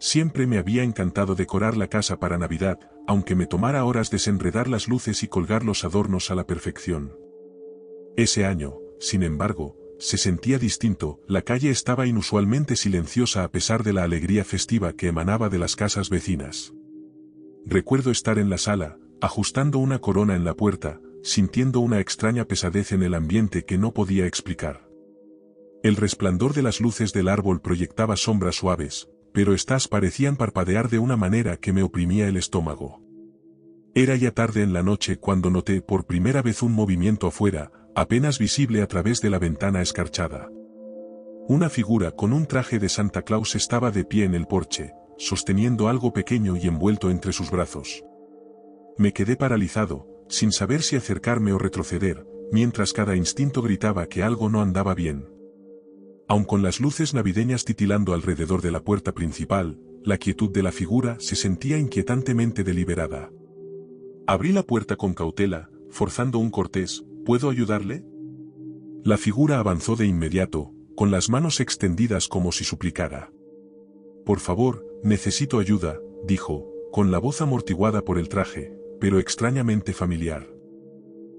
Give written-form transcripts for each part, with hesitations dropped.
Siempre me había encantado decorar la casa para Navidad, aunque me tomara horas desenredar las luces y colgar los adornos a la perfección. Ese año, sin embargo, se sentía distinto. La calle estaba inusualmente silenciosa a pesar de la alegría festiva que emanaba de las casas vecinas. Recuerdo estar en la sala, ajustando una corona en la puerta, sintiendo una extraña pesadez en el ambiente que no podía explicar. El resplandor de las luces del árbol proyectaba sombras suaves, pero estas parecían parpadear de una manera que me oprimía el estómago. Era ya tarde en la noche cuando noté por primera vez un movimiento afuera, apenas visible a través de la ventana escarchada. Una figura con un traje de Santa Claus estaba de pie en el porche, sosteniendo algo pequeño y envuelto entre sus brazos. Me quedé paralizado, sin saber si acercarme o retroceder, mientras cada instinto gritaba que algo no andaba bien. Aun con las luces navideñas titilando alrededor de la puerta principal, la quietud de la figura se sentía inquietantemente deliberada. Abrí la puerta con cautela, forzando un cortés: ¿puedo ayudarle? La figura avanzó de inmediato, con las manos extendidas como si suplicara. Por favor, necesito ayuda, dijo, con la voz amortiguada por el traje, pero extrañamente familiar.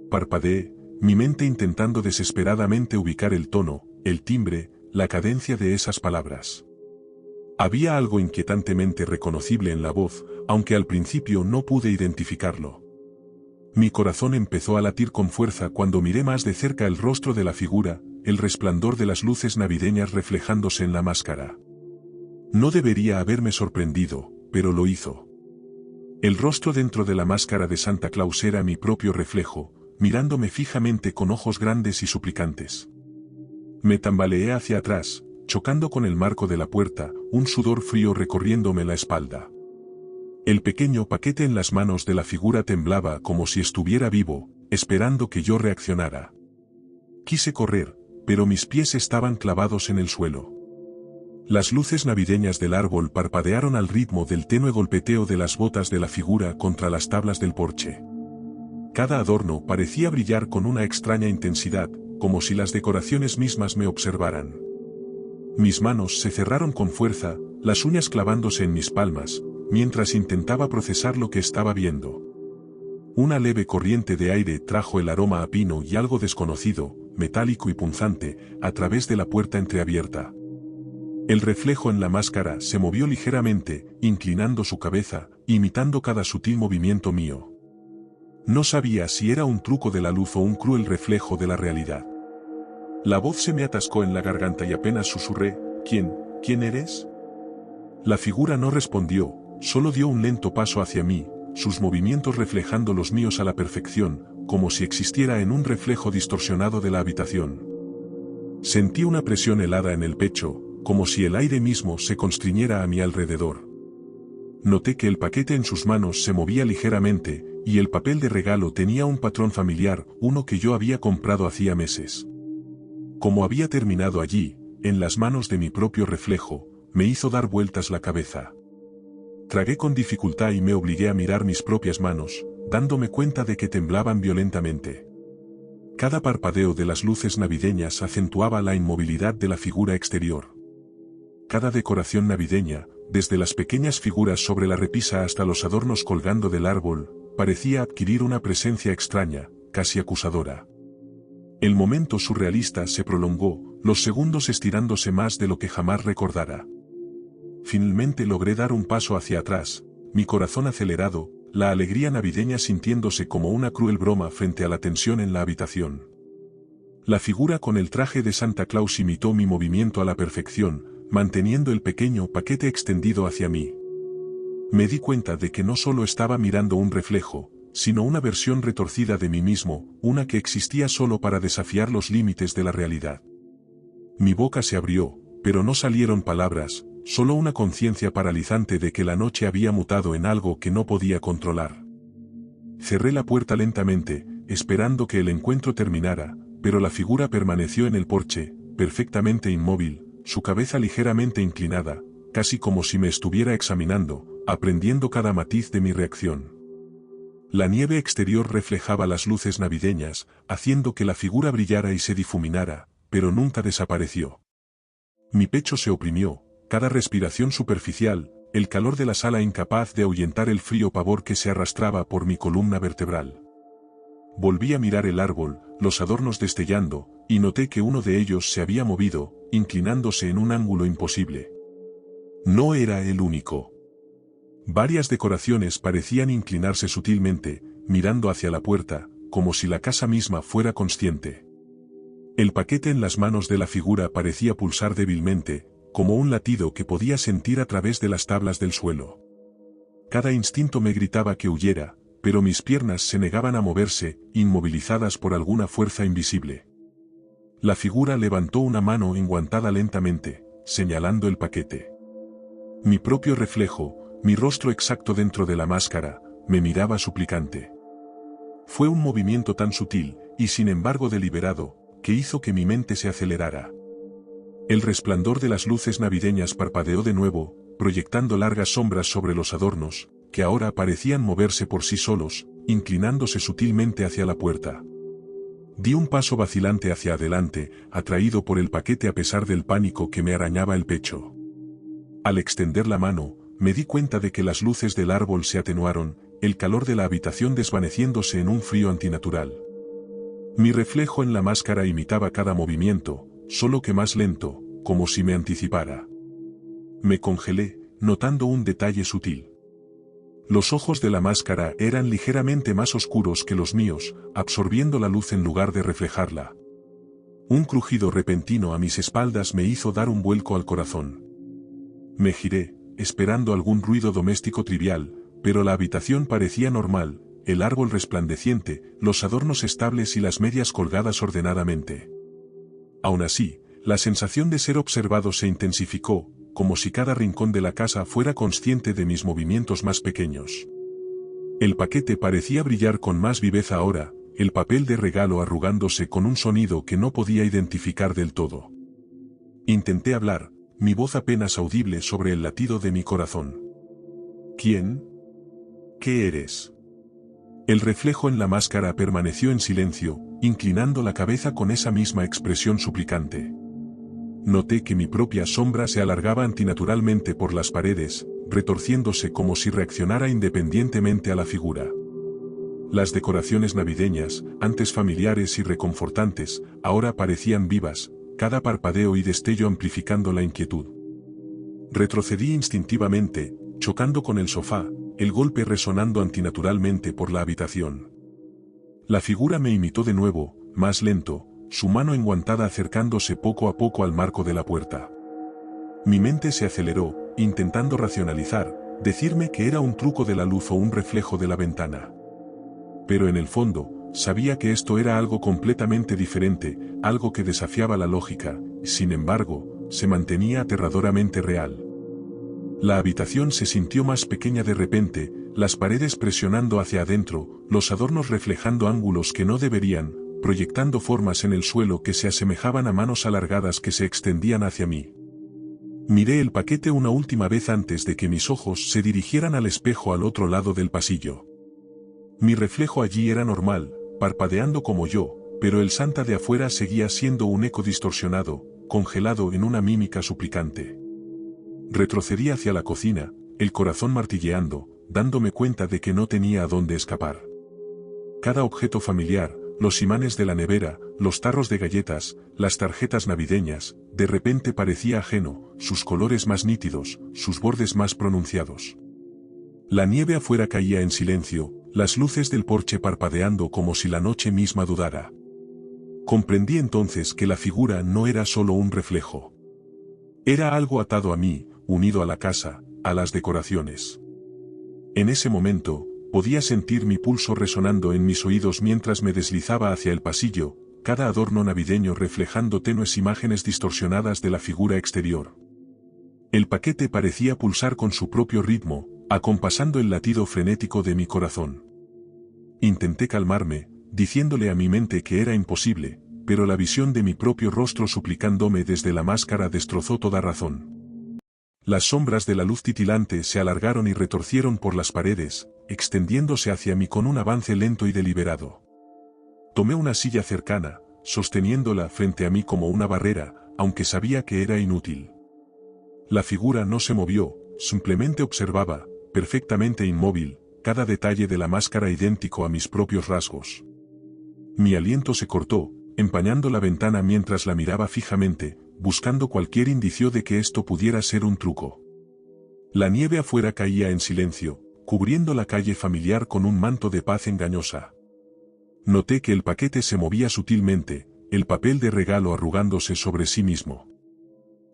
Parpadeé, mi mente intentando desesperadamente ubicar el tono, el timbre, la cadencia de esas palabras. Había algo inquietantemente reconocible en la voz, aunque al principio no pude identificarlo. Mi corazón empezó a latir con fuerza cuando miré más de cerca el rostro de la figura, el resplandor de las luces navideñas reflejándose en la máscara. No debería haberme sorprendido, pero lo hizo. El rostro dentro de la máscara de Santa Claus era mi propio reflejo, mirándome fijamente con ojos grandes y suplicantes. Me tambaleé hacia atrás, chocando con el marco de la puerta, un sudor frío recorriéndome la espalda. El pequeño paquete en las manos de la figura temblaba como si estuviera vivo, esperando que yo reaccionara. Quise correr, pero mis pies estaban clavados en el suelo. Las luces navideñas del árbol parpadearon al ritmo del tenue golpeteo de las botas de la figura contra las tablas del porche. Cada adorno parecía brillar con una extraña intensidad, como si las decoraciones mismas me observaran. Mis manos se cerraron con fuerza, las uñas clavándose en mis palmas, mientras intentaba procesar lo que estaba viendo. Una leve corriente de aire trajo el aroma a pino y algo desconocido, metálico y punzante, a través de la puerta entreabierta. El reflejo en la máscara se movió ligeramente, inclinando su cabeza, imitando cada sutil movimiento mío. No sabía si era un truco de la luz o un cruel reflejo de la realidad. La voz se me atascó en la garganta y apenas susurré: ¿Quién eres? La figura no respondió, solo dio un lento paso hacia mí, sus movimientos reflejando los míos a la perfección, como si existiera en un reflejo distorsionado de la habitación. Sentí una presión helada en el pecho, como si el aire mismo se constriñera a mi alrededor. Noté que el paquete en sus manos se movía ligeramente, y el papel de regalo tenía un patrón familiar, uno que yo había comprado hacía meses. Como había terminado allí, en las manos de mi propio reflejo, me hizo dar vueltas la cabeza. Tragué con dificultad y me obligué a mirar mis propias manos, dándome cuenta de que temblaban violentamente. Cada parpadeo de las luces navideñas acentuaba la inmovilidad de la figura exterior. Cada decoración navideña, desde las pequeñas figuras sobre la repisa hasta los adornos colgando del árbol, parecía adquirir una presencia extraña, casi acusadora. El momento surrealista se prolongó, los segundos estirándose más de lo que jamás recordara. Finalmente logré dar un paso hacia atrás, mi corazón acelerado, la alegría navideña sintiéndose como una cruel broma frente a la tensión en la habitación. La figura con el traje de Santa Claus imitó mi movimiento a la perfección, manteniendo el pequeño paquete extendido hacia mí. Me di cuenta de que no solo estaba mirando un reflejo, sino una versión retorcida de mí mismo, una que existía solo para desafiar los límites de la realidad. Mi boca se abrió, pero no salieron palabras, solo una conciencia paralizante de que la noche había mutado en algo que no podía controlar. Cerré la puerta lentamente, esperando que el encuentro terminara, pero la figura permaneció en el porche, perfectamente inmóvil, su cabeza ligeramente inclinada, casi como si me estuviera examinando, aprendiendo cada matiz de mi reacción. La nieve exterior reflejaba las luces navideñas, haciendo que la figura brillara y se difuminara, pero nunca desapareció. Mi pecho se oprimió, cada respiración superficial, el calor de la sala incapaz de ahuyentar el frío pavor que se arrastraba por mi columna vertebral. Volví a mirar el árbol, los adornos destellando, y noté que uno de ellos se había movido, inclinándose en un ángulo imposible. No era el único. Varias decoraciones parecían inclinarse sutilmente, mirando hacia la puerta, como si la casa misma fuera consciente. El paquete en las manos de la figura parecía pulsar débilmente, como un latido que podía sentir a través de las tablas del suelo. Cada instinto me gritaba que huyera, pero mis piernas se negaban a moverse, inmovilizadas por alguna fuerza invisible. La figura levantó una mano enguantada lentamente, señalando el paquete. Mi propio reflejo, mi rostro exacto dentro de la máscara, me miraba suplicante. Fue un movimiento tan sutil, y sin embargo deliberado, que hizo que mi mente se acelerara. El resplandor de las luces navideñas parpadeó de nuevo, proyectando largas sombras sobre los adornos, que ahora parecían moverse por sí solos, inclinándose sutilmente hacia la puerta. Di un paso vacilante hacia adelante, atraído por el paquete a pesar del pánico que me arañaba el pecho. Al extender la mano, me di cuenta de que las luces del árbol se atenuaron, el calor de la habitación desvaneciéndose en un frío antinatural. Mi reflejo en la máscara imitaba cada movimiento, solo que más lento, como si me anticipara. Me congelé, notando un detalle sutil. Los ojos de la máscara eran ligeramente más oscuros que los míos, absorbiendo la luz en lugar de reflejarla. Un crujido repentino a mis espaldas me hizo dar un vuelco al corazón. Me giré, esperando algún ruido doméstico trivial, pero la habitación parecía normal, el árbol resplandeciente, los adornos estables y las medias colgadas ordenadamente. Aún así, la sensación de ser observado se intensificó, como si cada rincón de la casa fuera consciente de mis movimientos más pequeños. El paquete parecía brillar con más viveza ahora, el papel de regalo arrugándose con un sonido que no podía identificar del todo. Intenté hablar, mi voz apenas audible sobre el latido de mi corazón. ¿Quién? ¿Qué eres? El reflejo en la máscara permaneció en silencio, inclinando la cabeza con esa misma expresión suplicante. Noté que mi propia sombra se alargaba antinaturalmente por las paredes, retorciéndose como si reaccionara independientemente a la figura. Las decoraciones navideñas, antes familiares y reconfortantes, ahora parecían vivas, cada parpadeo y destello amplificando la inquietud. Retrocedí instintivamente, chocando con el sofá, el golpe resonando antinaturalmente por la habitación. La figura me imitó de nuevo, más lento, su mano enguantada acercándose poco a poco al marco de la puerta. Mi mente se aceleró, intentando racionalizar, decirme que era un truco de la luz o un reflejo de la ventana. Pero en el fondo, sabía que esto era algo completamente diferente, algo que desafiaba la lógica, sin embargo, se mantenía aterradoramente real. La habitación se sintió más pequeña de repente, las paredes presionando hacia adentro, los adornos reflejando ángulos que no deberían, proyectando formas en el suelo que se asemejaban a manos alargadas que se extendían hacia mí. Miré el paquete una última vez antes de que mis ojos se dirigieran al espejo al otro lado del pasillo. Mi reflejo allí era normal, parpadeando como yo, pero el Santa de afuera seguía siendo un eco distorsionado, congelado en una mímica suplicante. Retrocedí hacia la cocina, el corazón martilleando, dándome cuenta de que no tenía a dónde escapar. Cada objeto familiar, los imanes de la nevera, los tarros de galletas, las tarjetas navideñas, de repente parecía ajeno, sus colores más nítidos, sus bordes más pronunciados. La nieve afuera caía en silencio, las luces del porche parpadeando como si la noche misma dudara. Comprendí entonces que la figura no era solo un reflejo. Era algo atado a mí, unido a la casa, a las decoraciones. En ese momento, podía sentir mi pulso resonando en mis oídos mientras me deslizaba hacia el pasillo, cada adorno navideño reflejando tenues imágenes distorsionadas de la figura exterior. El paquete parecía pulsar con su propio ritmo, acompasando el latido frenético de mi corazón. Intenté calmarme, diciéndole a mi mente que era imposible, pero la visión de mi propio rostro suplicándome desde la máscara destrozó toda razón. Las sombras de la luz titilante se alargaron y retorcieron por las paredes, extendiéndose hacia mí con un avance lento y deliberado. Tomé una silla cercana, sosteniéndola frente a mí como una barrera, aunque sabía que era inútil. La figura no se movió, simplemente observaba, perfectamente inmóvil, cada detalle de la máscara idéntico a mis propios rasgos. Mi aliento se cortó, empañando la ventana mientras la miraba fijamente, buscando cualquier indicio de que esto pudiera ser un truco. La nieve afuera caía en silencio, cubriendo la calle familiar con un manto de paz engañosa. Noté que el paquete se movía sutilmente, el papel de regalo arrugándose sobre sí mismo.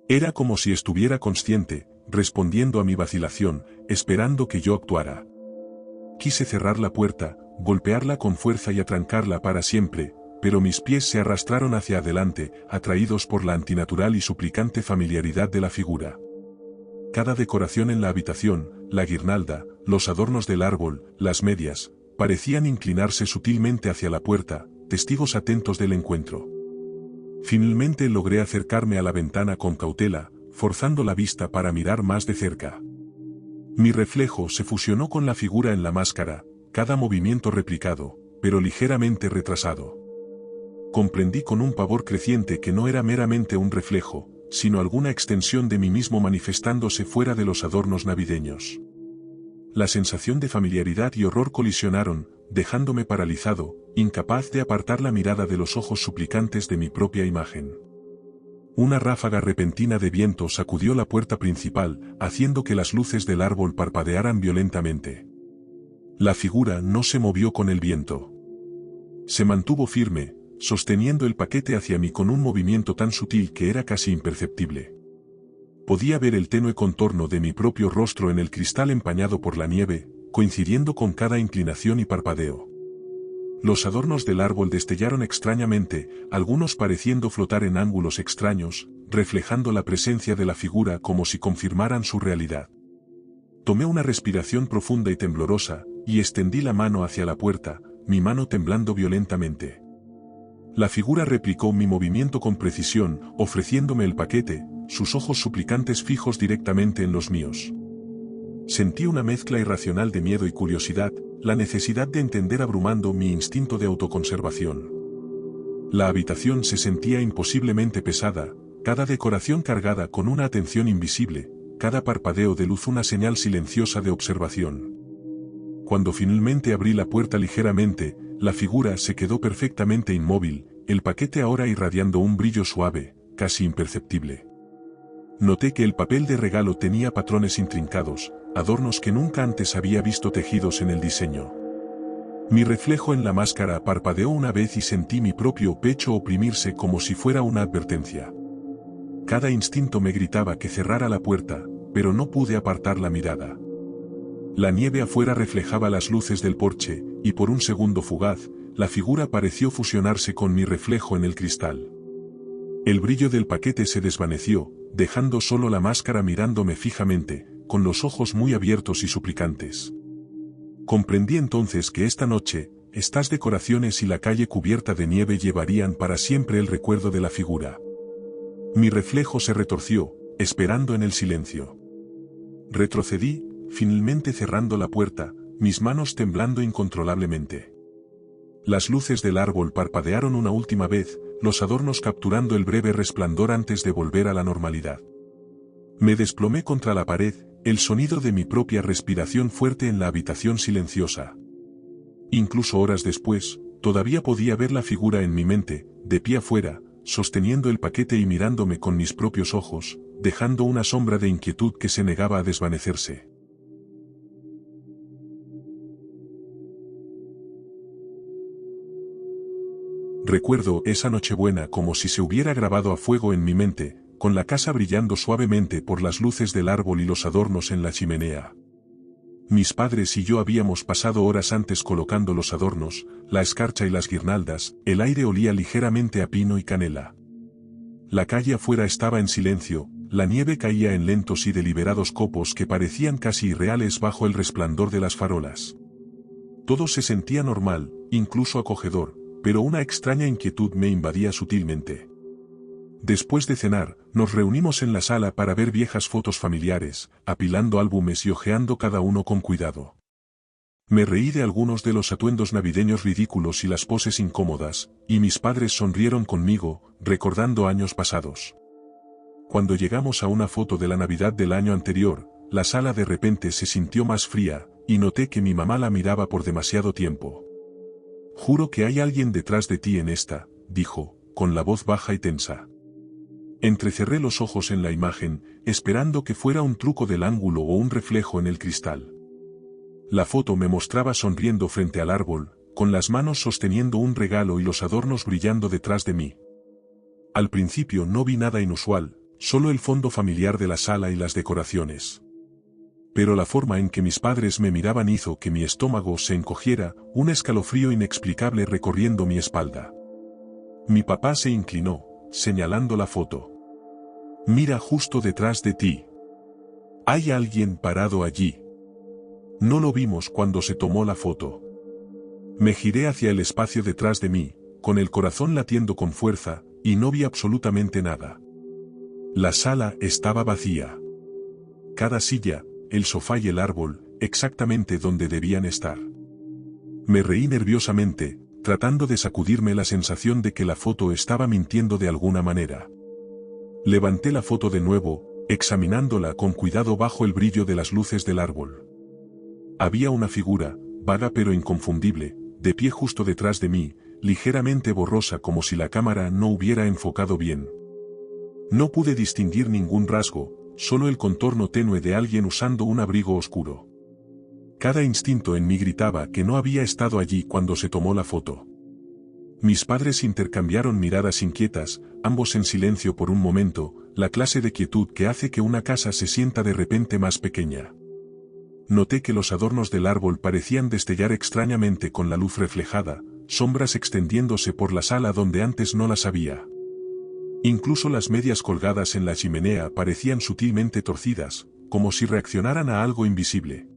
Era como si estuviera consciente, respondiendo a mi vacilación, esperando que yo actuara. Quise cerrar la puerta, golpearla con fuerza y atrancarla para siempre, pero mis pies se arrastraron hacia adelante, atraídos por la antinatural y suplicante familiaridad de la figura. Cada decoración en la habitación, la guirnalda, los adornos del árbol, las medias, parecían inclinarse sutilmente hacia la puerta, testigos atentos del encuentro. Finalmente logré acercarme a la ventana con cautela, forzando la vista para mirar más de cerca. Mi reflejo se fusionó con la figura en la máscara, cada movimiento replicado, pero ligeramente retrasado. Comprendí con un pavor creciente que no era meramente un reflejo, sino alguna extensión de mí mismo manifestándose fuera de los adornos navideños. La sensación de familiaridad y horror colisionaron, dejándome paralizado, incapaz de apartar la mirada de los ojos suplicantes de mi propia imagen. Una ráfaga repentina de viento sacudió la puerta principal, haciendo que las luces del árbol parpadearan violentamente. La figura no se movió con el viento. Se mantuvo firme, sosteniendo el paquete hacia mí con un movimiento tan sutil que era casi imperceptible. Podía ver el tenue contorno de mi propio rostro en el cristal empañado por la nieve, coincidiendo con cada inclinación y parpadeo. Los adornos del árbol destellaron extrañamente, algunos pareciendo flotar en ángulos extraños, reflejando la presencia de la figura como si confirmaran su realidad. Tomé una respiración profunda y temblorosa, y extendí la mano hacia la puerta, mi mano temblando violentamente. La figura replicó mi movimiento con precisión, ofreciéndome el paquete, sus ojos suplicantes fijos directamente en los míos. Sentí una mezcla irracional de miedo y curiosidad, la necesidad de entender abrumando mi instinto de autoconservación. La habitación se sentía imposiblemente pesada, cada decoración cargada con una atención invisible, cada parpadeo de luz una señal silenciosa de observación. Cuando finalmente abrí la puerta ligeramente, la figura se quedó perfectamente inmóvil, el paquete ahora irradiando un brillo suave, casi imperceptible. Noté que el papel de regalo tenía patrones intrincados, adornos que nunca antes había visto tejidos en el diseño. Mi reflejo en la máscara parpadeó una vez y sentí mi propio pecho oprimirse como si fuera una advertencia. Cada instinto me gritaba que cerrara la puerta, pero no pude apartar la mirada. La nieve afuera reflejaba las luces del porche, y por un segundo fugaz, la figura pareció fusionarse con mi reflejo en el cristal. El brillo del paquete se desvaneció, dejando solo la máscara mirándome fijamente, con los ojos muy abiertos y suplicantes. Comprendí entonces que esta noche, estas decoraciones y la calle cubierta de nieve llevarían para siempre el recuerdo de la figura. Mi reflejo se retorció, esperando en el silencio. Retrocedí, finalmente cerrando la puerta, mis manos temblando incontrolablemente. Las luces del árbol parpadearon una última vez, los adornos capturando el breve resplandor antes de volver a la normalidad. Me desplomé contra la pared, el sonido de mi propia respiración fuerte en la habitación silenciosa. Incluso horas después, todavía podía ver la figura en mi mente, de pie afuera, sosteniendo el paquete y mirándome con mis propios ojos, dejando una sombra de inquietud que se negaba a desvanecerse. Recuerdo esa Nochebuena como si se hubiera grabado a fuego en mi mente, con la casa brillando suavemente por las luces del árbol y los adornos en la chimenea. Mis padres y yo habíamos pasado horas antes colocando los adornos, la escarcha y las guirnaldas, el aire olía ligeramente a pino y canela. La calle afuera estaba en silencio, la nieve caía en lentos y deliberados copos que parecían casi irreales bajo el resplandor de las farolas. Todo se sentía normal, incluso acogedor, pero una extraña inquietud me invadía sutilmente. Después de cenar, nos reunimos en la sala para ver viejas fotos familiares, apilando álbumes y hojeando cada uno con cuidado. Me reí de algunos de los atuendos navideños ridículos y las poses incómodas, y mis padres sonrieron conmigo, recordando años pasados. Cuando llegamos a una foto de la Navidad del año anterior, la sala de repente se sintió más fría, y noté que mi mamá la miraba por demasiado tiempo. «Juro que hay alguien detrás de ti en esta», dijo, con la voz baja y tensa. Entrecerré los ojos en la imagen, esperando que fuera un truco del ángulo o un reflejo en el cristal. La foto me mostraba sonriendo frente al árbol, con las manos sosteniendo un regalo y los adornos brillando detrás de mí. Al principio no vi nada inusual, solo el fondo familiar de la sala y las decoraciones. Pero la forma en que mis padres me miraban hizo que mi estómago se encogiera, un escalofrío inexplicable recorriendo mi espalda. Mi papá se inclinó, señalando la foto. «Mira justo detrás de ti. Hay alguien parado allí». No lo vimos cuando se tomó la foto. Me giré hacia el espacio detrás de mí, con el corazón latiendo con fuerza, y no vi absolutamente nada. La sala estaba vacía. Cada silla, el sofá y el árbol, exactamente donde debían estar. Me reí nerviosamente, tratando de sacudirme la sensación de que la foto estaba mintiendo de alguna manera. Levanté la foto de nuevo, examinándola con cuidado bajo el brillo de las luces del árbol. Había una figura, vaga pero inconfundible, de pie justo detrás de mí, ligeramente borrosa como si la cámara no hubiera enfocado bien. No pude distinguir ningún rasgo, solo el contorno tenue de alguien usando un abrigo oscuro. Cada instinto en mí gritaba que no había estado allí cuando se tomó la foto. Mis padres intercambiaron miradas inquietas, ambos en silencio por un momento, la clase de quietud que hace que una casa se sienta de repente más pequeña. Noté que los adornos del árbol parecían destellar extrañamente con la luz reflejada, sombras extendiéndose por la sala donde antes no las había. Incluso las medias colgadas en la chimenea parecían sutilmente torcidas, como si reaccionaran a algo invisible.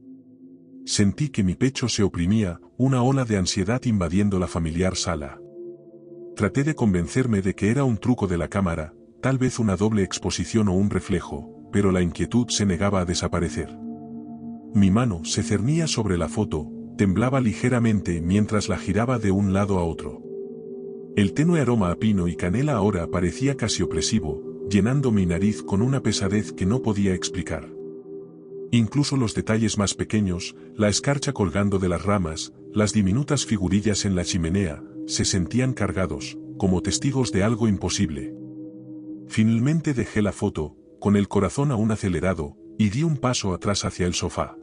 Sentí que mi pecho se oprimía, una ola de ansiedad invadiendo la familiar sala. Traté de convencerme de que era un truco de la cámara, tal vez una doble exposición o un reflejo, pero la inquietud se negaba a desaparecer. Mi mano se cernía sobre la foto, temblaba ligeramente mientras la giraba de un lado a otro. El tenue aroma a pino y canela ahora parecía casi opresivo, llenando mi nariz con una pesadez que no podía explicar. Incluso los detalles más pequeños, la escarcha colgando de las ramas, las diminutas figurillas en la chimenea, se sentían cargados, como testigos de algo imposible. Finalmente dejé la foto, con el corazón aún acelerado, y di un paso atrás hacia el sofá.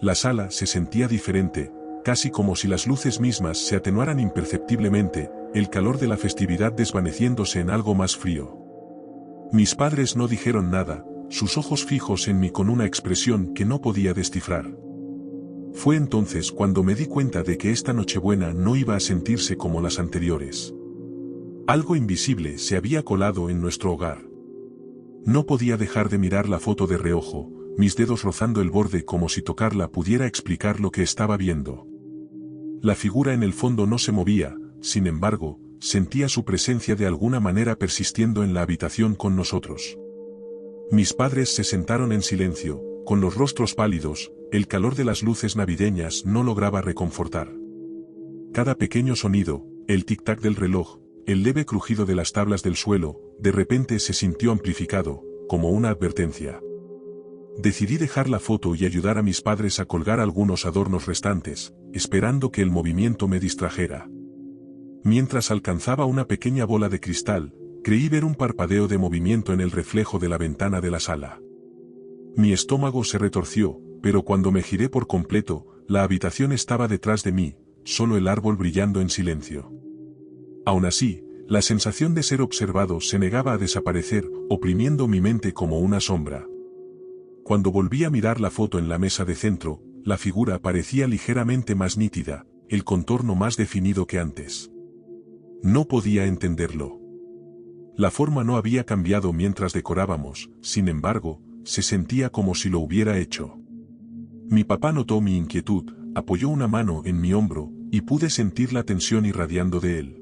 La sala se sentía diferente, casi como si las luces mismas se atenuaran imperceptiblemente, el calor de la festividad desvaneciéndose en algo más frío. Mis padres no dijeron nada, sus ojos fijos en mí con una expresión que no podía descifrar. Fue entonces cuando me di cuenta de que esta Nochebuena no iba a sentirse como las anteriores. Algo invisible se había colado en nuestro hogar. No podía dejar de mirar la foto de reojo, mis dedos rozando el borde como si tocarla pudiera explicar lo que estaba viendo. La figura en el fondo no se movía, sin embargo, sentía su presencia de alguna manera persistiendo en la habitación con nosotros. Mis padres se sentaron en silencio, con los rostros pálidos, el calor de las luces navideñas no lograba reconfortar. Cada pequeño sonido, el tic-tac del reloj, el leve crujido de las tablas del suelo, de repente se sintió amplificado, como una advertencia. Decidí dejar la foto y ayudar a mis padres a colgar algunos adornos restantes, esperando que el movimiento me distrajera. Mientras alcanzaba una pequeña bola de cristal, creí ver un parpadeo de movimiento en el reflejo de la ventana de la sala. Mi estómago se retorció, pero cuando me giré por completo, la habitación estaba detrás de mí, solo el árbol brillando en silencio. Aún así, la sensación de ser observado se negaba a desaparecer, oprimiendo mi mente como una sombra. Cuando volví a mirar la foto en la mesa de centro, la figura parecía ligeramente más nítida, el contorno más definido que antes. No podía entenderlo. La forma no había cambiado mientras decorábamos, sin embargo, se sentía como si lo hubiera hecho. Mi papá notó mi inquietud, apoyó una mano en mi hombro, y pude sentir la tensión irradiando de él.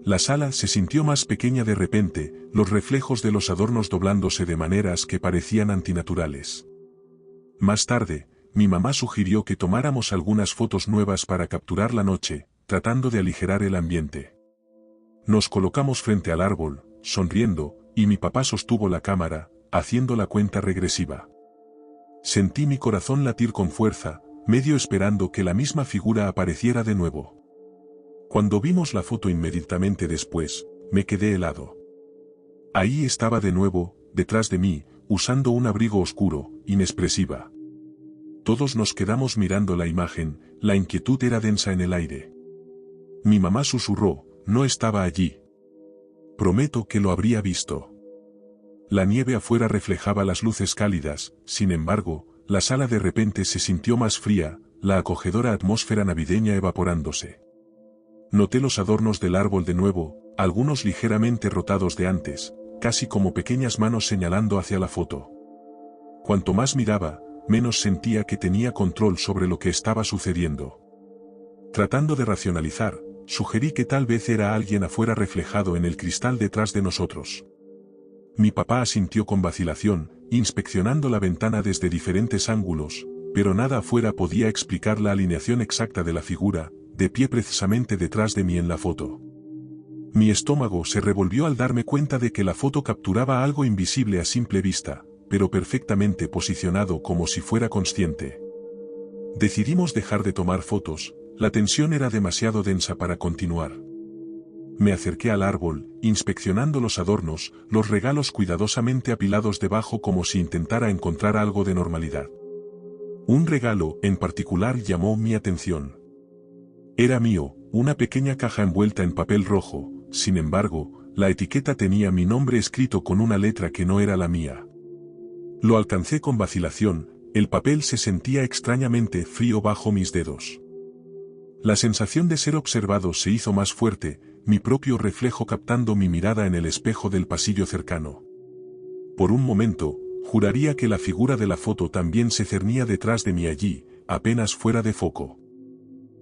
La sala se sintió más pequeña de repente, los reflejos de los adornos doblándose de maneras que parecían antinaturales. Más tarde, mi mamá sugirió que tomáramos algunas fotos nuevas para capturar la noche, tratando de aligerar el ambiente. Nos colocamos frente al árbol, sonriendo, y mi papá sostuvo la cámara, haciendo la cuenta regresiva. Sentí mi corazón latir con fuerza, medio esperando que la misma figura apareciera de nuevo. Cuando vimos la foto inmediatamente después, me quedé helado. Ahí estaba de nuevo, detrás de mí, usando un abrigo oscuro, inexpresiva. Todos nos quedamos mirando la imagen, la inquietud era densa en el aire. Mi mamá susurró, no estaba allí. Prometo que lo habría visto. La nieve afuera reflejaba las luces cálidas, sin embargo, la sala de repente se sintió más fría, la acogedora atmósfera navideña evaporándose. Noté los adornos del árbol de nuevo, algunos ligeramente rotados de antes, casi como pequeñas manos señalando hacia la foto. Cuanto más miraba, menos sentía que tenía control sobre lo que estaba sucediendo. Tratando de racionalizar, sugerí que tal vez era alguien afuera reflejado en el cristal detrás de nosotros. Mi papá asintió con vacilación, inspeccionando la ventana desde diferentes ángulos, pero nada afuera podía explicar la alineación exacta de la figura, de pie precisamente detrás de mí en la foto. Mi estómago se revolvió al darme cuenta de que la foto capturaba algo invisible a simple vista, pero perfectamente posicionado como si fuera consciente. Decidimos dejar de tomar fotos, la tensión era demasiado densa para continuar. Me acerqué al árbol, inspeccionando los adornos, los regalos cuidadosamente apilados debajo como si intentara encontrar algo de normalidad. Un regalo, en particular, llamó mi atención. Era mío, una pequeña caja envuelta en papel rojo, sin embargo, la etiqueta tenía mi nombre escrito con una letra que no era la mía. Lo alcancé con vacilación, el papel se sentía extrañamente frío bajo mis dedos. La sensación de ser observado se hizo más fuerte, mi propio reflejo captando mi mirada en el espejo del pasillo cercano. Por un momento, juraría que la figura de la foto también se cernía detrás de mí allí, apenas fuera de foco.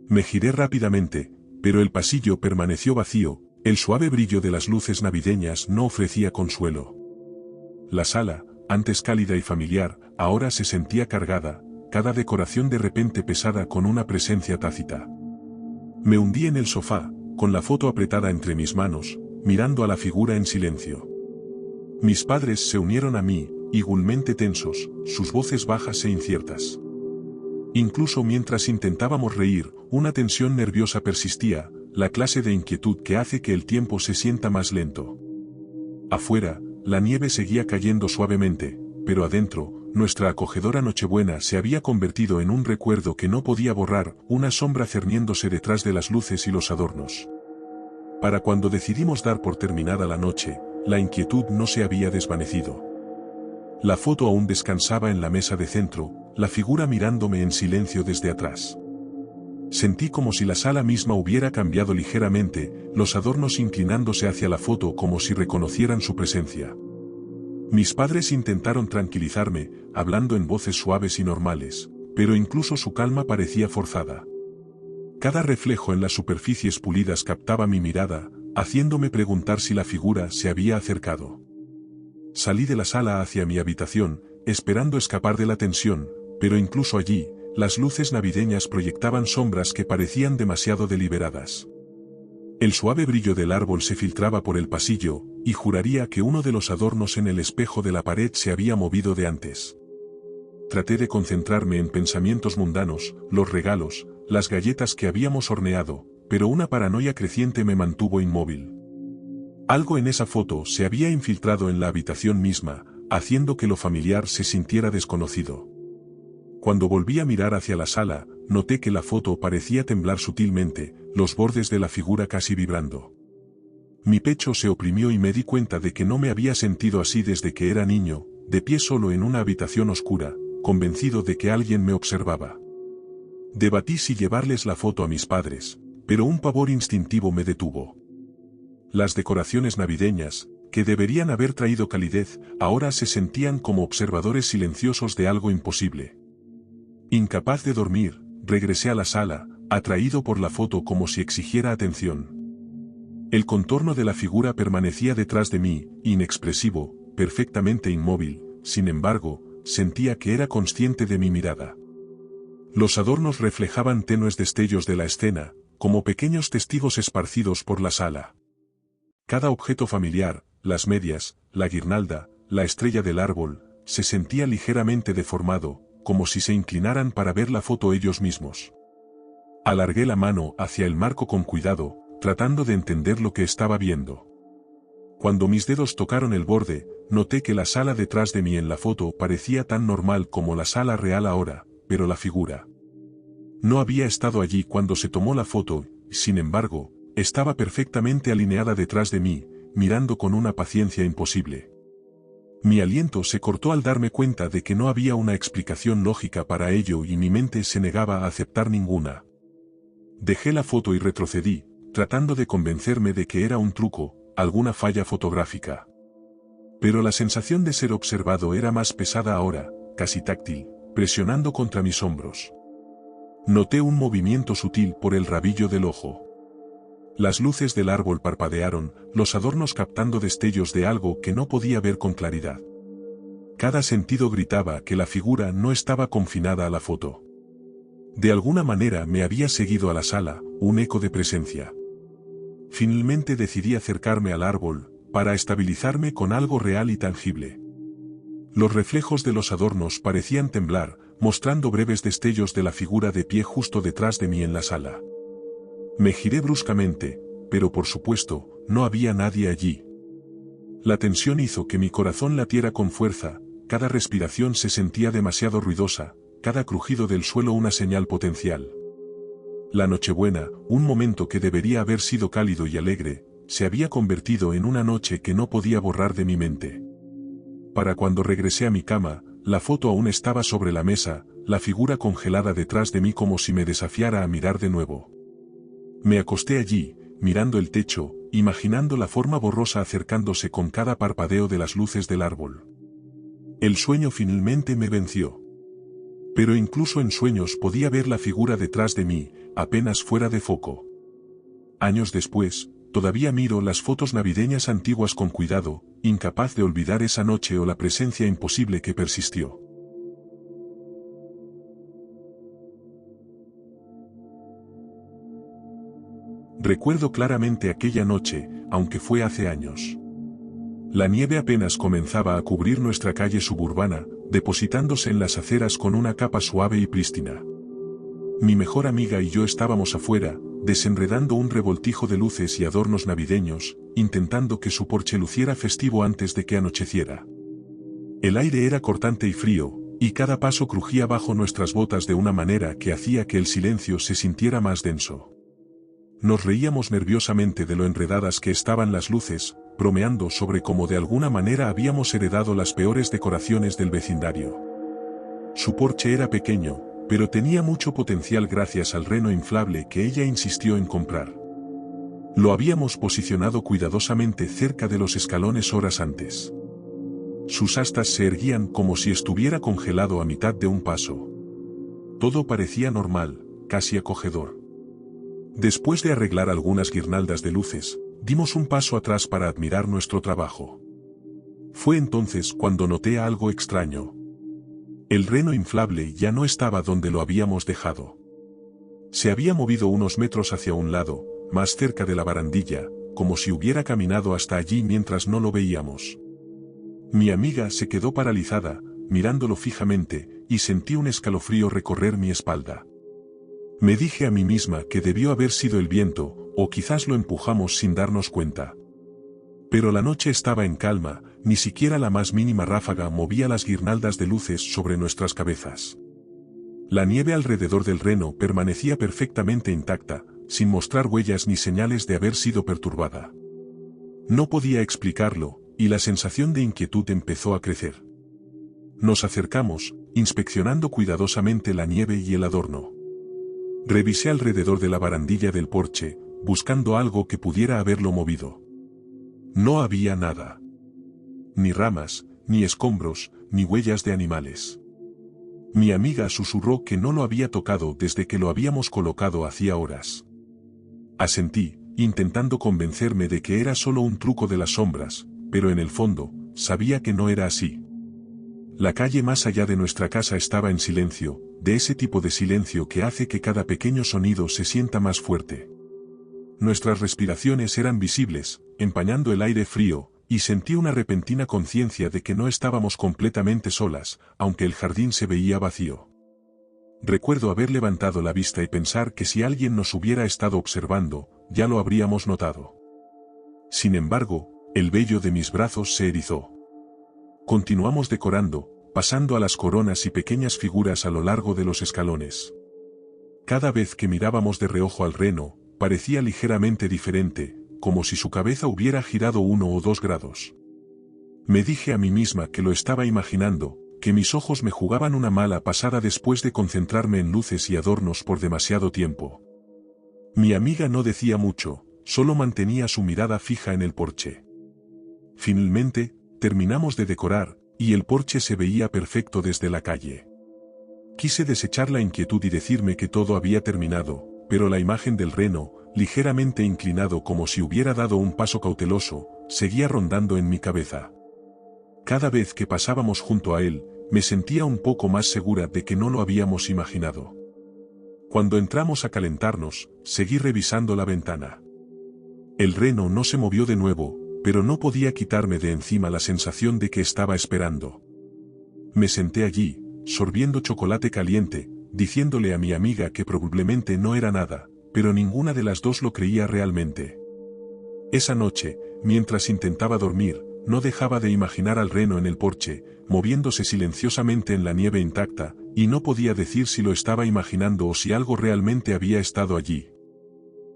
Me giré rápidamente, pero el pasillo permaneció vacío, el suave brillo de las luces navideñas no ofrecía consuelo. La sala, antes cálida y familiar, ahora se sentía cargada, cada decoración de repente pesada con una presencia tácita. Me hundí en el sofá, con la foto apretada entre mis manos, mirando a la figura en silencio. Mis padres se unieron a mí, igualmente tensos, sus voces bajas e inciertas. Incluso mientras intentábamos reír, una tensión nerviosa persistía, la clase de inquietud que hace que el tiempo se sienta más lento. Afuera, la nieve seguía cayendo suavemente, pero adentro, nuestra acogedora Nochebuena se había convertido en un recuerdo que no podía borrar, una sombra cerniéndose detrás de las luces y los adornos. Para cuando decidimos dar por terminada la noche, la inquietud no se había desvanecido. La foto aún descansaba en la mesa de centro, la figura mirándome en silencio desde atrás. Sentí como si la sala misma hubiera cambiado ligeramente, los adornos inclinándose hacia la foto como si reconocieran su presencia. Mis padres intentaron tranquilizarme, hablando en voces suaves y normales, pero incluso su calma parecía forzada. Cada reflejo en las superficies pulidas captaba mi mirada, haciéndome preguntar si la figura se había acercado. Salí de la sala hacia mi habitación, esperando escapar de la tensión, pero incluso allí, las luces navideñas proyectaban sombras que parecían demasiado deliberadas. El suave brillo del árbol se filtraba por el pasillo, y juraría que uno de los adornos en el espejo de la pared se había movido de antes. Traté de concentrarme en pensamientos mundanos, los regalos, las galletas que habíamos horneado, pero una paranoia creciente me mantuvo inmóvil. Algo en esa foto se había infiltrado en la habitación misma, haciendo que lo familiar se sintiera desconocido. Cuando volví a mirar hacia la sala, noté que la foto parecía temblar sutilmente, los bordes de la figura casi vibrando. Mi pecho se oprimió y me di cuenta de que no me había sentido así desde que era niño, de pie solo en una habitación oscura, convencido de que alguien me observaba. Debatí si llevarles la foto a mis padres, pero un pavor instintivo me detuvo. Las decoraciones navideñas, que deberían haber traído calidez, ahora se sentían como observadores silenciosos de algo imposible. Incapaz de dormir, regresé a la sala, atraído por la foto como si exigiera atención. El contorno de la figura permanecía detrás de mí, inexpresivo, perfectamente inmóvil, sin embargo, sentía que era consciente de mi mirada. Los adornos reflejaban tenues destellos de la escena, como pequeños testigos esparcidos por la sala. Cada objeto familiar, las medias, la guirnalda, la estrella del árbol, se sentía ligeramente deformado, como si se inclinaran para ver la foto ellos mismos. Alargué la mano hacia el marco con cuidado, tratando de entender lo que estaba viendo. Cuando mis dedos tocaron el borde, noté que la sala detrás de mí en la foto parecía tan normal como la sala real ahora, pero la figura no había estado allí cuando se tomó la foto, sin embargo, estaba perfectamente alineada detrás de mí, mirando con una paciencia imposible. Mi aliento se cortó al darme cuenta de que no había una explicación lógica para ello y mi mente se negaba a aceptar ninguna. Dejé la foto y retrocedí, tratando de convencerme de que era un truco, alguna falla fotográfica. Pero la sensación de ser observado era más pesada ahora, casi táctil, presionando contra mis hombros. Noté un movimiento sutil por el rabillo del ojo. Las luces del árbol parpadearon, los adornos captando destellos de algo que no podía ver con claridad. Cada sentido gritaba que la figura no estaba confinada a la foto. De alguna manera me había seguido a la sala, un eco de presencia. Finalmente decidí acercarme al árbol, para estabilizarme con algo real y tangible. Los reflejos de los adornos parecían temblar, mostrando breves destellos de la figura de pie justo detrás de mí en la sala. Me giré bruscamente, pero por supuesto, no había nadie allí. La tensión hizo que mi corazón latiera con fuerza, cada respiración se sentía demasiado ruidosa, cada crujido del suelo una señal potencial. La Nochebuena, un momento que debería haber sido cálido y alegre, se había convertido en una noche que no podía borrar de mi mente. Para cuando regresé a mi cama, la foto aún estaba sobre la mesa, la figura congelada detrás de mí como si me desafiara a mirar de nuevo. Me acosté allí, mirando el techo, imaginando la forma borrosa acercándose con cada parpadeo de las luces del árbol. El sueño finalmente me venció. Pero incluso en sueños podía ver la figura detrás de mí, apenas fuera de foco. Años después, todavía miro las fotos navideñas antiguas con cuidado, incapaz de olvidar esa noche o la presencia imposible que persistió. Recuerdo claramente aquella noche, aunque fue hace años. La nieve apenas comenzaba a cubrir nuestra calle suburbana, depositándose en las aceras con una capa suave y prístina. Mi mejor amiga y yo estábamos afuera, desenredando un revoltijo de luces y adornos navideños, intentando que su porche luciera festivo antes de que anocheciera. El aire era cortante y frío, y cada paso crujía bajo nuestras botas de una manera que hacía que el silencio se sintiera más denso. Nos reíamos nerviosamente de lo enredadas que estaban las luces, bromeando sobre cómo de alguna manera habíamos heredado las peores decoraciones del vecindario. Su porche era pequeño, pero tenía mucho potencial gracias al reno inflable que ella insistió en comprar. Lo habíamos posicionado cuidadosamente cerca de los escalones horas antes. Sus astas se erguían como si estuviera congelado a mitad de un paso. Todo parecía normal, casi acogedor. Después de arreglar algunas guirnaldas de luces, dimos un paso atrás para admirar nuestro trabajo. Fue entonces cuando noté algo extraño. El reno inflable ya no estaba donde lo habíamos dejado. Se había movido unos metros hacia un lado, más cerca de la barandilla, como si hubiera caminado hasta allí mientras no lo veíamos. Mi amiga se quedó paralizada, mirándolo fijamente, y sentí un escalofrío recorrer mi espalda. Me dije a mí misma que debió haber sido el viento, o quizás lo empujamos sin darnos cuenta. Pero la noche estaba en calma, ni siquiera la más mínima ráfaga movía las guirnaldas de luces sobre nuestras cabezas. La nieve alrededor del reno permanecía perfectamente intacta, sin mostrar huellas ni señales de haber sido perturbada. No podía explicarlo, y la sensación de inquietud empezó a crecer. Nos acercamos, inspeccionando cuidadosamente la nieve y el adorno. Revisé alrededor de la barandilla del porche, buscando algo que pudiera haberlo movido. No había nada. Ni ramas, ni escombros, ni huellas de animales. Mi amiga susurró que no lo había tocado desde que lo habíamos colocado hacía horas. Asentí, intentando convencerme de que era solo un truco de las sombras, pero en el fondo, sabía que no era así. La calle más allá de nuestra casa estaba en silencio, de ese tipo de silencio que hace que cada pequeño sonido se sienta más fuerte. Nuestras respiraciones eran visibles, empañando el aire frío, y sentí una repentina conciencia de que no estábamos completamente solas, aunque el jardín se veía vacío. Recuerdo haber levantado la vista y pensar que si alguien nos hubiera estado observando, ya lo habríamos notado. Sin embargo, el vello de mis brazos se erizó. Continuamos decorando, pasando a las coronas y pequeñas figuras a lo largo de los escalones. Cada vez que mirábamos de reojo al reno, parecía ligeramente diferente, como si su cabeza hubiera girado 1 o 2 grados. Me dije a mí misma que lo estaba imaginando, que mis ojos me jugaban una mala pasada después de concentrarme en luces y adornos por demasiado tiempo. Mi amiga no decía mucho, solo mantenía su mirada fija en el porche. Finalmente, terminamos de decorar, y el porche se veía perfecto desde la calle. Quise desechar la inquietud y decirme que todo había terminado, pero la imagen del reno, ligeramente inclinado como si hubiera dado un paso cauteloso, seguía rondando en mi cabeza. Cada vez que pasábamos junto a él, me sentía un poco más segura de que no lo habíamos imaginado. Cuando entramos a calentarnos, seguí revisando la ventana. El reno no se movió de nuevo, pero no podía quitarme de encima la sensación de que estaba esperando. Me senté allí, sorbiendo chocolate caliente, diciéndole a mi amiga que probablemente no era nada, pero ninguna de las dos lo creía realmente. Esa noche, mientras intentaba dormir, no dejaba de imaginar al reno en el porche, moviéndose silenciosamente en la nieve intacta, y no podía decir si lo estaba imaginando o si algo realmente había estado allí.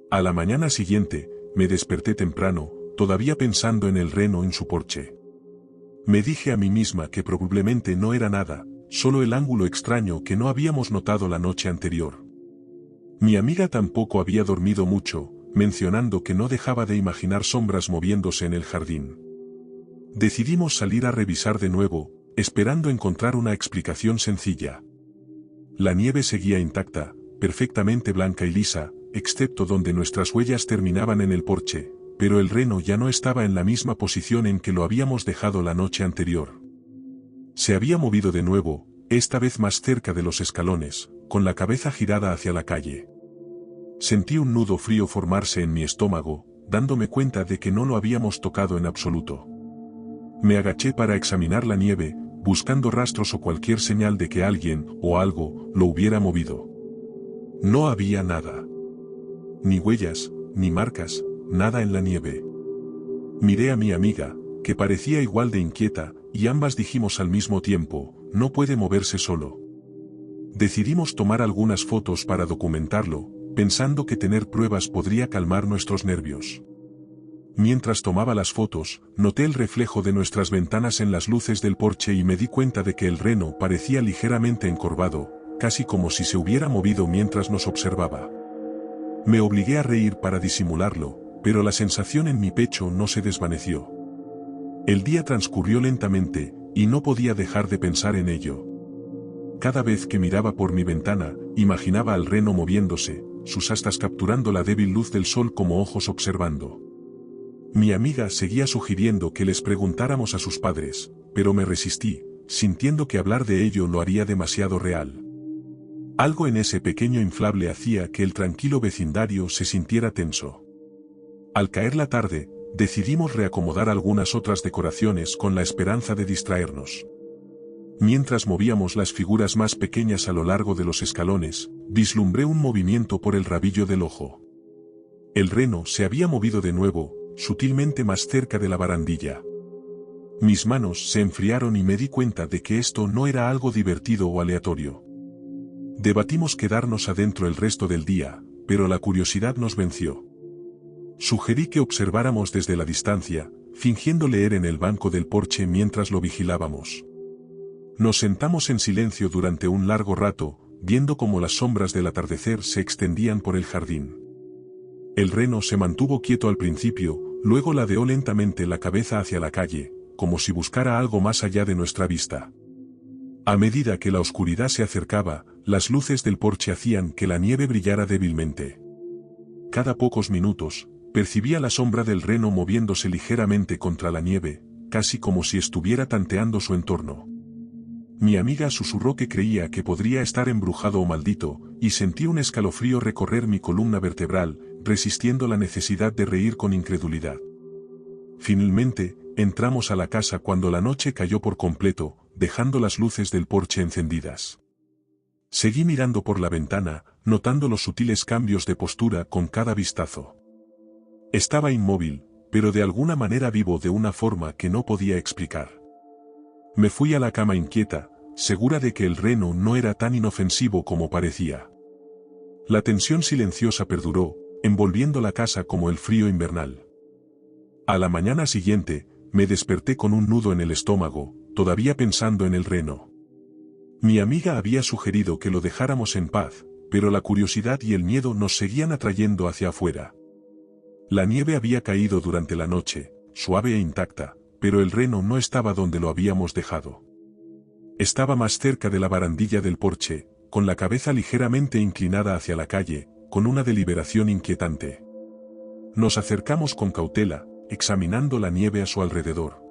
A la mañana siguiente, me desperté temprano, todavía pensando en el reno en su porche. Me dije a mí misma que probablemente no era nada, solo el ángulo extraño que no habíamos notado la noche anterior. Mi amiga tampoco había dormido mucho, mencionando que no dejaba de imaginar sombras moviéndose en el jardín. Decidimos salir a revisar de nuevo, esperando encontrar una explicación sencilla. La nieve seguía intacta, perfectamente blanca y lisa, excepto donde nuestras huellas terminaban en el porche, pero el reno ya no estaba en la misma posición en que lo habíamos dejado la noche anterior. Se había movido de nuevo, esta vez más cerca de los escalones, con la cabeza girada hacia la calle. Sentí un nudo frío formarse en mi estómago, dándome cuenta de que no lo habíamos tocado en absoluto. Me agaché para examinar la nieve, buscando rastros o cualquier señal de que alguien, o algo, lo hubiera movido. No había nada. Ni huellas, ni marcas, nada en la nieve. Miré a mi amiga, que parecía igual de inquieta, y ambas dijimos al mismo tiempo, no puede moverse solo. Decidimos tomar algunas fotos para documentarlo, pensando que tener pruebas podría calmar nuestros nervios. Mientras tomaba las fotos, noté el reflejo de nuestras ventanas en las luces del porche y me di cuenta de que el reno parecía ligeramente encorvado, casi como si se hubiera movido mientras nos observaba. Me obligué a reír para disimularlo, pero la sensación en mi pecho no se desvaneció. El día transcurrió lentamente, y no podía dejar de pensar en ello. Cada vez que miraba por mi ventana, imaginaba al reno moviéndose, sus astas capturando la débil luz del sol como ojos observando. Mi amiga seguía sugiriendo que les preguntáramos a sus padres, pero me resistí, sintiendo que hablar de ello lo haría demasiado real. Algo en ese pequeño inflable hacía que el tranquilo vecindario se sintiera tenso. Al caer la tarde, decidimos reacomodar algunas otras decoraciones con la esperanza de distraernos. Mientras movíamos las figuras más pequeñas a lo largo de los escalones, vislumbré un movimiento por el rabillo del ojo. El reno se había movido de nuevo, sutilmente más cerca de la barandilla. Mis manos se enfriaron y me di cuenta de que esto no era algo divertido o aleatorio. Debatimos quedarnos adentro el resto del día, pero la curiosidad nos venció. Sugerí que observáramos desde la distancia, fingiendo leer en el banco del porche mientras lo vigilábamos. Nos sentamos en silencio durante un largo rato, viendo cómo las sombras del atardecer se extendían por el jardín. El reno se mantuvo quieto al principio, luego ladeó lentamente la cabeza hacia la calle, como si buscara algo más allá de nuestra vista. A medida que la oscuridad se acercaba, las luces del porche hacían que la nieve brillara débilmente. Cada pocos minutos, percibía la sombra del reno moviéndose ligeramente contra la nieve, casi como si estuviera tanteando su entorno. Mi amiga susurró que creía que podría estar embrujado o maldito, y sentí un escalofrío recorrer mi columna vertebral, resistiendo la necesidad de reír con incredulidad. Finalmente, entramos a la casa cuando la noche cayó por completo, dejando las luces del porche encendidas. Seguí mirando por la ventana, notando los sutiles cambios de postura con cada vistazo. Estaba inmóvil, pero de alguna manera vivo de una forma que no podía explicar. Me fui a la cama inquieta, segura de que el reno no era tan inofensivo como parecía. La tensión silenciosa perduró, envolviendo la casa como el frío invernal. A la mañana siguiente, me desperté con un nudo en el estómago, todavía pensando en el reno. Mi amiga había sugerido que lo dejáramos en paz, pero la curiosidad y el miedo nos seguían atrayendo hacia afuera. La nieve había caído durante la noche, suave e intacta, pero el reno no estaba donde lo habíamos dejado. Estaba más cerca de la barandilla del porche, con la cabeza ligeramente inclinada hacia la calle, con una deliberación inquietante. Nos acercamos con cautela, examinando la nieve a su alrededor.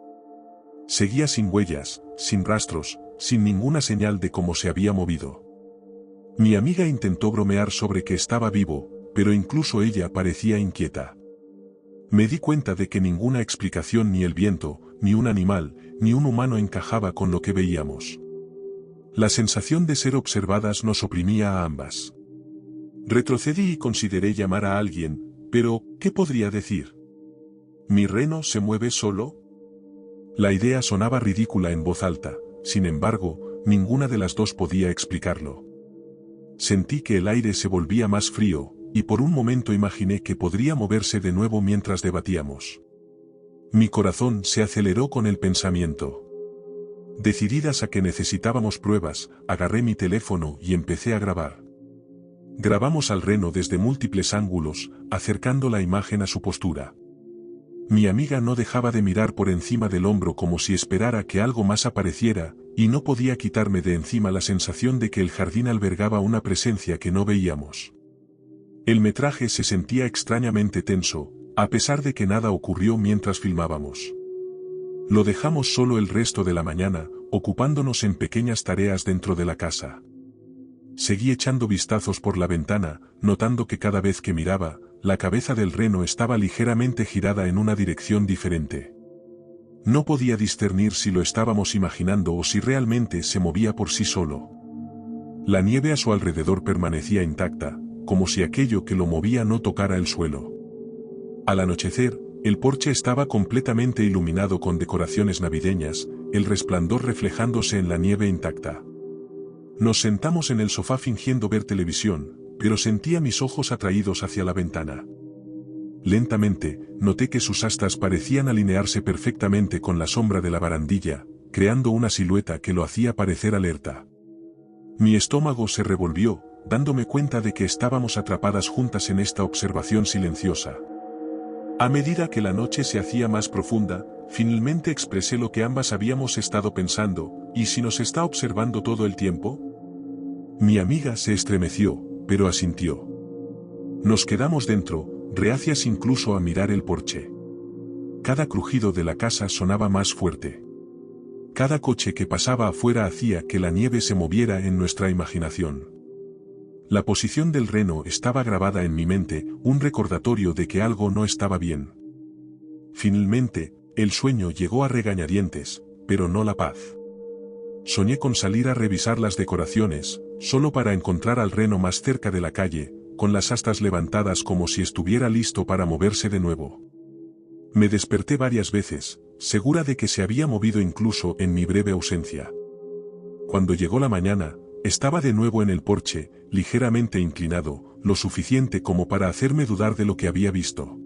Seguía sin huellas, sin rastros, sin ninguna señal de cómo se había movido. Mi amiga intentó bromear sobre que estaba vivo, pero incluso ella parecía inquieta. Me di cuenta de que ninguna explicación, ni el viento, ni un animal, ni un humano encajaba con lo que veíamos. La sensación de ser observadas nos oprimía a ambas. Retrocedí y consideré llamar a alguien, pero, ¿qué podría decir? ¿Mi reno se mueve solo? La idea sonaba ridícula en voz alta, sin embargo, ninguna de las dos podía explicarlo. Sentí que el aire se volvía más frío, y por un momento imaginé que podría moverse de nuevo mientras debatíamos. Mi corazón se aceleró con el pensamiento. Decididas a que necesitábamos pruebas, agarré mi teléfono y empecé a grabar. Grabamos al reno desde múltiples ángulos, acercando la imagen a su postura. Mi amiga no dejaba de mirar por encima del hombro como si esperara que algo más apareciera, y no podía quitarme de encima la sensación de que el jardín albergaba una presencia que no veíamos. El metraje se sentía extrañamente tenso, a pesar de que nada ocurrió mientras filmábamos. Lo dejamos solo el resto de la mañana, ocupándonos en pequeñas tareas dentro de la casa. Seguí echando vistazos por la ventana, notando que cada vez que miraba, la cabeza del reno estaba ligeramente girada en una dirección diferente. No podía discernir si lo estábamos imaginando o si realmente se movía por sí solo. La nieve a su alrededor permanecía intacta, como si aquello que lo movía no tocara el suelo. Al anochecer, el porche estaba completamente iluminado con decoraciones navideñas, el resplandor reflejándose en la nieve intacta. Nos sentamos en el sofá fingiendo ver televisión, pero sentía mis ojos atraídos hacia la ventana. Lentamente, noté que sus astas parecían alinearse perfectamente con la sombra de la barandilla, creando una silueta que lo hacía parecer alerta. Mi estómago se revolvió, dándome cuenta de que estábamos atrapadas juntas en esta observación silenciosa. A medida que la noche se hacía más profunda, finalmente expresé lo que ambas habíamos estado pensando: ¿y si nos está observando todo el tiempo? Mi amiga se estremeció, pero asintió. Nos quedamos dentro, reacias incluso a mirar el porche. Cada crujido de la casa sonaba más fuerte. Cada coche que pasaba afuera hacía que la nieve se moviera en nuestra imaginación. La posición del reno estaba grabada en mi mente, un recordatorio de que algo no estaba bien. Finalmente, el sueño llegó a regañadientes, pero no la paz. Soñé con salir a revisar las decoraciones, solo para encontrar al reno más cerca de la calle, con las astas levantadas como si estuviera listo para moverse de nuevo. Me desperté varias veces, segura de que se había movido incluso en mi breve ausencia. Cuando llegó la mañana, estaba de nuevo en el porche, ligeramente inclinado, lo suficiente como para hacerme dudar de lo que había visto.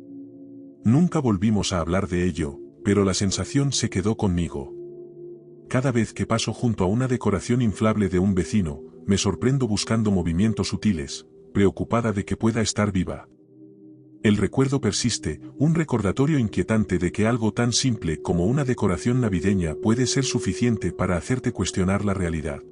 Nunca volvimos a hablar de ello, pero la sensación se quedó conmigo. Cada vez que paso junto a una decoración inflable de un vecino, me sorprendo buscando movimientos sutiles, preocupada de que pueda estar viva. El recuerdo persiste, un recordatorio inquietante de que algo tan simple como una decoración navideña puede ser suficiente para hacerte cuestionar la realidad.